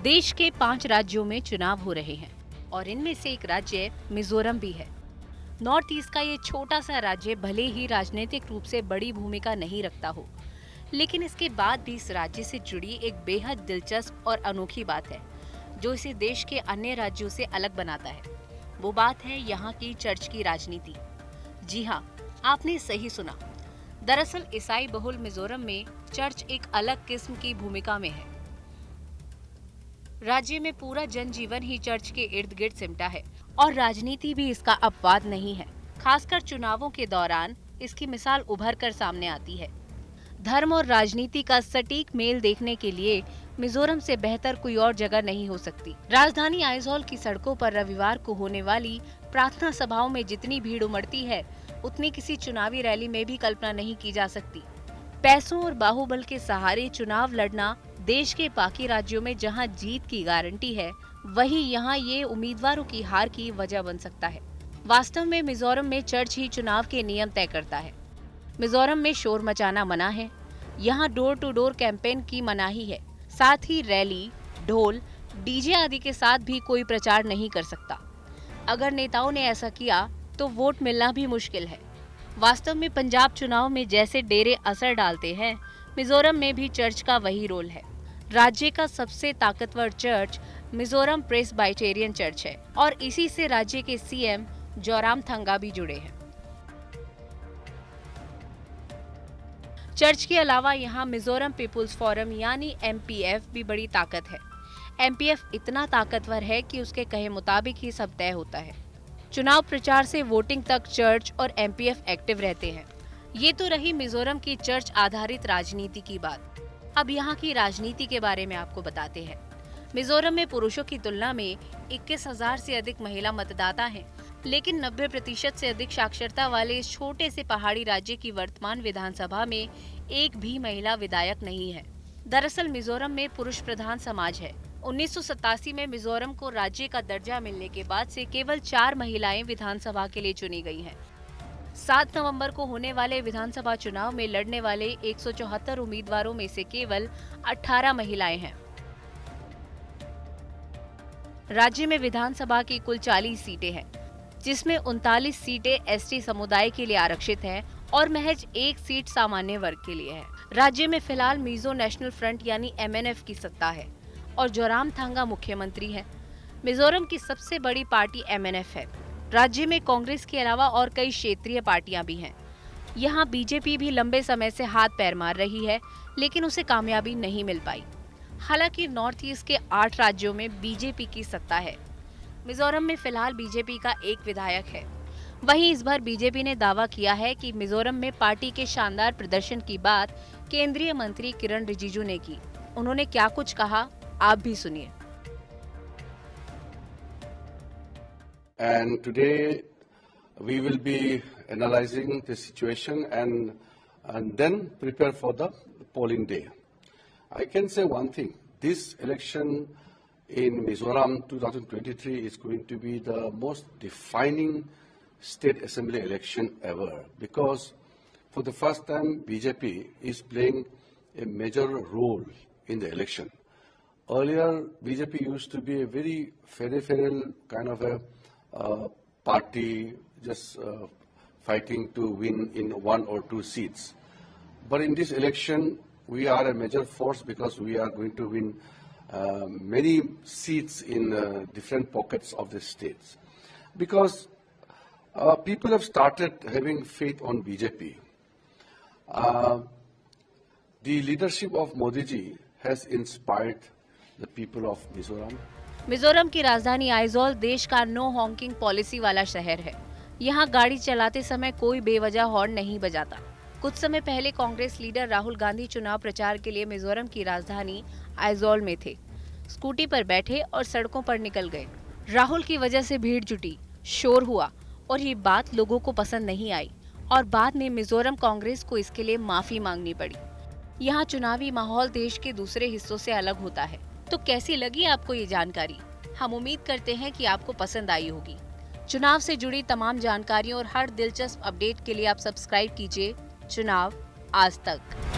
देश के 5 राज्यों में चुनाव हो रहे हैं और इनमें से एक राज्य मिजोरम भी है। नॉर्थ ईस्ट का ये छोटा सा राज्य भले ही राजनीतिक रूप से बड़ी भूमिका नहीं रखता हो, लेकिन इसके बाद भी इस राज्य से जुड़ी एक बेहद दिलचस्प और अनोखी बात है जो इसे देश के अन्य राज्यों से अलग बनाता है। वो बात है यहाँ की चर्च की राजनीति। जी हाँ, आपने सही सुना। दरअसल ईसाई बहुल मिजोरम में चर्च एक अलग किस्म की भूमिका में है। राज्य में पूरा जनजीवन ही चर्च के इर्द गिर्द सिमटा है और राजनीति भी इसका अपवाद नहीं है। खासकर चुनावों के दौरान इसकी मिसाल उभर कर सामने आती है। धर्म और राजनीति का सटीक मेल देखने के लिए मिजोरम से बेहतर कोई और जगह नहीं हो सकती। राजधानी आइजोल की सड़कों पर रविवार को होने वाली प्रार्थना सभाओं में जितनी भीड़ उमड़ती है, उतनी किसी चुनावी रैली में भी कल्पना नहीं की जा सकती। पैसों और बाहुबल के सहारे चुनाव लड़ना देश के बाकी राज्यों में जहां जीत की गारंटी है, वहीं यहां ये उम्मीदवारों की हार की वजह बन सकता है। वास्तव में मिजोरम में चर्च ही चुनाव के नियम तय करता है। मिजोरम में शोर मचाना मना है। यहाँ डोर टू डोर कैंपेन की मनाही है। साथ ही रैली, ढोल, डीजे आदि के साथ भी कोई प्रचार नहीं कर सकता। अगर नेताओं ने ऐसा किया तो वोट मिलना भी मुश्किल है। वास्तव में पंजाब चुनाव में जैसे डेरे असर डालते हैं, मिजोरम में भी चर्च का वही रोल है। राज्य का सबसे ताकतवर चर्च मिजोरम प्रेस्बाइटेरियन चर्च है और इसी से राज्य के सीएम जोरामथंगा भी जुड़े हैं। चर्च के अलावा यहाँ मिजोरम पीपुल्स फोरम यानी एमपीएफ भी बड़ी ताकत है। एमपीएफ इतना ताकतवर है कि उसके कहे मुताबिक ही सब तय होता है। चुनाव प्रचार से वोटिंग तक चर्च और एमपीएफ एक्टिव रहते हैं। ये तो रही मिजोरम की चर्च आधारित राजनीति की बात। अब यहाँ की राजनीति के बारे में आपको बताते हैं। मिजोरम में पुरुषों की तुलना में 21,000 से अधिक महिला मतदाता हैं, लेकिन 90% से अधिक साक्षरता वाले इस छोटे से पहाड़ी राज्य की वर्तमान विधानसभा में एक भी महिला विधायक नहीं है। दरअसल मिजोरम में पुरुष प्रधान समाज है। 1987 में मिजोरम को राज्य का दर्जा मिलने के बाद से केवल 4 महिलाएं विधानसभा के लिए चुनी गई हैं। 7 नवंबर को होने वाले विधानसभा चुनाव में लड़ने वाले 174 उम्मीदवारों में से केवल 18 महिलाएं हैं। राज्य में विधानसभा की कुल 40 सीटें हैं, जिसमें 39 सीटें एसटी समुदाय के लिए आरक्षित हैं और महज 1 सीट सामान्य वर्ग के लिए है। राज्य में फिलहाल मिजो नेशनल फ्रंट यानी एमएनएफ की सत्ता है और जोरामथंगा मुख्यमंत्री है। मिजोरम की सबसे बड़ी पार्टी एमएनएफ है। राज्य में कांग्रेस के अलावा और कई क्षेत्रीय पार्टियां भी हैं। यहाँ बीजेपी भी लंबे समय से हाथ पैर मार रही है, लेकिन उसे कामयाबी नहीं मिल पाई। हालांकि नॉर्थ ईस्ट के 8 राज्यों में बीजेपी की सत्ता है। मिजोरम में फिलहाल बीजेपी का एक विधायक है। वहीं इस बार बीजेपी ने दावा किया है कि मिजोरम में पार्टी के शानदार प्रदर्शन की बात केंद्रीय मंत्री किरण रिजिजू ने की। उन्होंने क्या कुछ कहा, आप भी सुनिए। And today we will be analyzing the situation and then prepare for the polling day. I can say one thing, this election in Mizoram 2023 is going to be the most defining state assembly election ever, because for the first time BJP is playing a major role in the election. Earlier BJP used to be a very peripheral kind of a party, just fighting to win in 1 or 2 seats. But in this election, we are a major force because we are going to win many seats in different pockets of the states. Because people have started having faith on BJP. The leadership of Modi ji has inspired the people of Mizoram. Mizoram की राजधानी आइजोल देश का no Hawking policy वाला शहर है। यहाँ गाड़ी चलाते समय कोई बेवजह हॉर्न नहीं बजाता। कुछ समय पहले कांग्रेस लीडर राहुल गांधी चुनाव प्रचार के लिए मिजोरम की राजधानी आइजोल में थे। स्कूटी पर बैठे और सड़कों पर निकल गए। राहुल की वजह से भीड़ जुटी, शोर हुआ और ये बात लोगों को पसंद नहीं आई और बाद में मिजोरम कांग्रेस को इसके लिए माफी मांगनी पड़ी। यहाँ चुनावी माहौल देश के दूसरे हिस्सों से अलग होता है। तो कैसी लगी आपको ये जानकारी? हम उम्मीद करते हैं कि आपको पसंद आई होगी। चुनाव से जुड़ी तमाम जानकारियों और हर दिलचस्प अपडेट के लिए आप सब्सक्राइब कीजिए चुनाव आज तक।